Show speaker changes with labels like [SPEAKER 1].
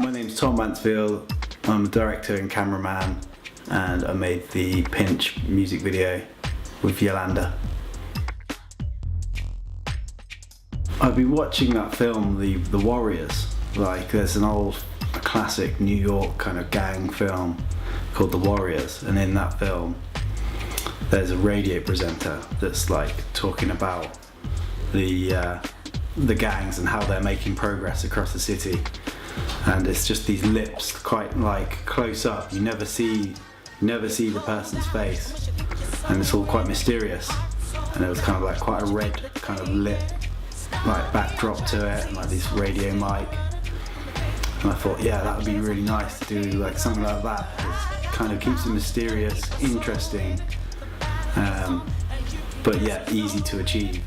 [SPEAKER 1] My name's Tom Mansfield. I'm a director and cameraman, and I made the Pinch music video with YOLANDA. I've been watching that film, The Warriors. Like, there's an old classic New York kind of gang film called The Warriors, and in that film there's a radio presenter that's like talking about the gangs and how they're making progress across the city, and it's just these lips quite like close up. You never see the person's face, and it's all quite mysterious, and it was kind of like quite a red kind of lit like backdrop to it, and like this radio mic, and I thought, yeah, that would be really nice to do like something like that. It kind of keeps it mysterious, interesting, but yet easy to achieve.